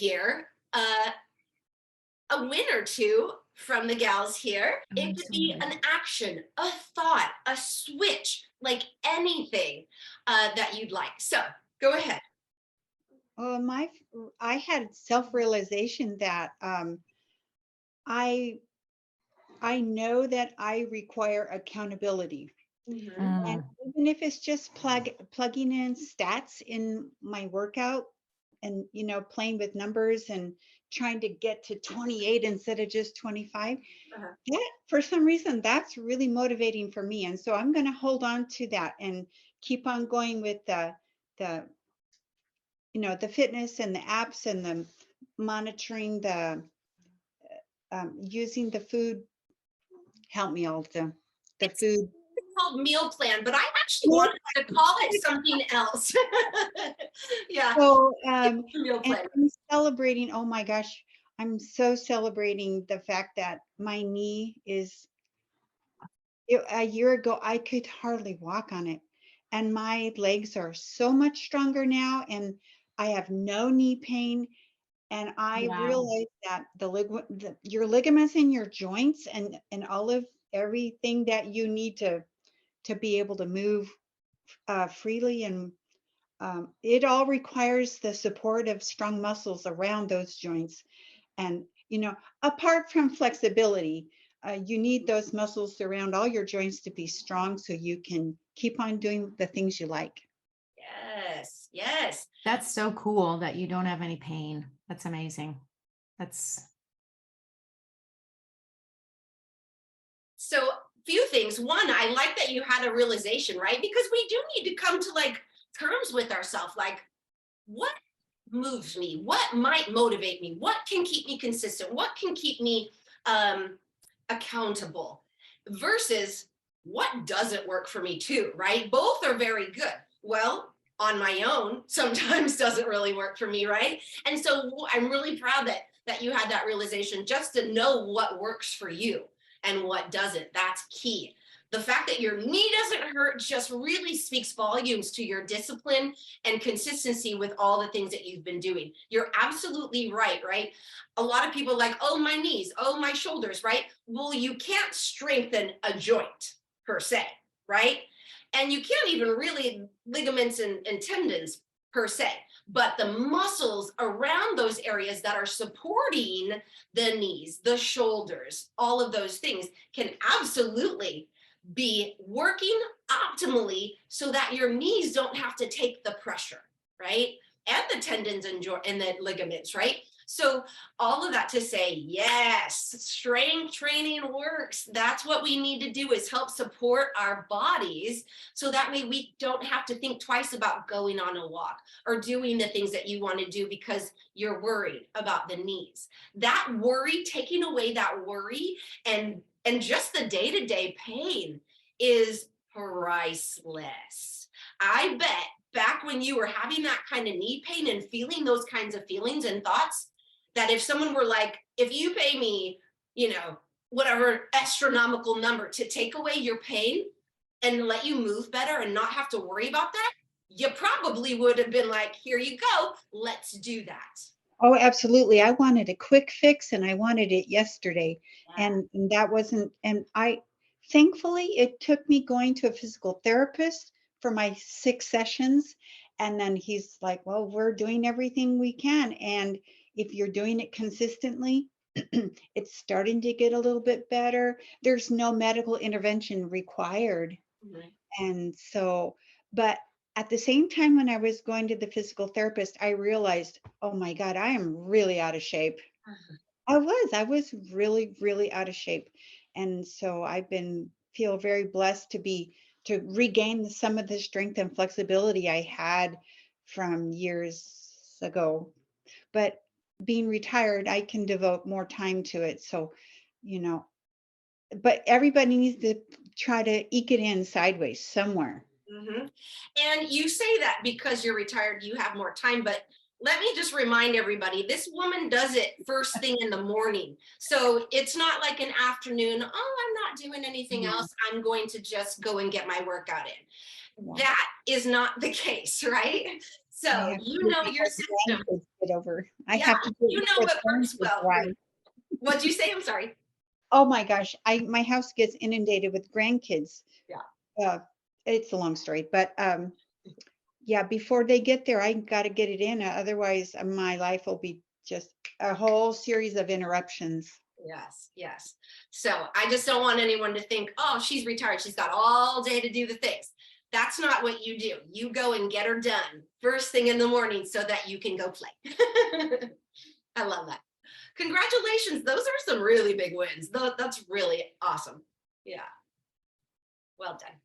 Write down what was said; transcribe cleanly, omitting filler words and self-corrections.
hear a win or two from the gals here. It could be an action, a thought, a switch, like anything that you'd like. So go ahead. I had self-realization that I know that I require accountability. And even if it's just plugging in stats in my workout and, playing with numbers and trying to get to 28 instead of just 25, that for some reason, that's really motivating for me. And so I'm going to hold on to that and keep on going with the the fitness and the apps and the monitoring the using the food. Help me, Alta. The food. It's called meal plan, but I actually wanted to call it something else. Yeah. So, Meal and plan. I'm celebrating, oh my gosh, I'm so celebrating the fact that my knee is, a year ago, I could hardly walk on it. And my legs are so much stronger now, and I have no knee pain. And I realized that your ligaments in your joints and all of everything that you need to be able to move freely, and it all requires the support of strong muscles around those joints. And apart from flexibility, you need those muscles around all your joints to be strong so you can keep on doing the things you like. Yes, yes. That's so cool that you don't have any pain. That's amazing. So few things. One, I like that you had a realization, right? Because we do need to come to like terms with ourselves. Like, what moves me? What might motivate me? What can keep me consistent? What can keep me accountable? Versus what doesn't work for me too, right? Both are very good. Well, on my own, sometimes doesn't really work for me, right? And so I'm really proud that you had that realization, just to know what works for you and what doesn't. That's key. The fact that your knee doesn't hurt just really speaks volumes to your discipline and consistency with all the things that you've been doing. You're absolutely right, right? A lot of people are like, oh, my knees, oh, my shoulders, right? Well, you can't strengthen a joint per se, right? And you can't even really ligaments and tendons per se, but the muscles around those areas that are supporting the knees, the shoulders, all of those things can absolutely be working optimally so that your knees don't have to take the pressure, right? And the tendons and the ligaments, right? So all of that to say, yes, strength training works. That's what we need to do, is help support our bodies so that way we don't have to think twice about going on a walk or doing the things that you want to do because you're worried about the knees. That worry, taking away that worry and just the day-to-day pain is priceless. I bet back when you were having that kind of knee pain and feeling those kinds of feelings and thoughts, that if someone were like, if you pay me, whatever astronomical number to take away your pain and let you move better and not have to worry about that, you probably would have been like, here you go, let's do that. Oh, absolutely. I wanted a quick fix and I wanted it yesterday. Yeah. And that wasn't, and thankfully, it took me going to a physical therapist for my 6 sessions. And then he's like, well, we're doing everything we can. And if you're doing it consistently, it's starting to get a little bit better. There's no medical intervention required. Mm-hmm. And so, but at the same time, when I was going to the physical therapist, I realized, oh my God, I am really out of shape. Uh-huh. I was really, really out of shape. And so feel very blessed to regain some of the strength and flexibility I had from years ago. But being retired, I can devote more time to it. So, but everybody needs to try to eke it in sideways somewhere. Mm-hmm. And you say that because you're retired, you have more time, but let me just remind everybody, this woman does it first thing in the morning. So it's not like an afternoon, oh, I'm not doing anything else, I'm going to just go and get my workout in. That is not the case, right? So your system. get over. I Yeah, have to do it you know before the what ground works gets well for dry. you. What'd you say? I'm sorry. Oh my gosh, my house gets inundated with grandkids. Yeah. Uh, it's a long story, but yeah, before they get there, I got to get it in. Otherwise, my life will be just a whole series of interruptions. Yes, yes. So I just don't want anyone to think, oh, she's retired. She's got all day to do the things. That's not what you do. You go and get her done first thing in the morning so that you can go play. I love that. Congratulations. Those are some really big wins. That's really awesome. Yeah. Well done.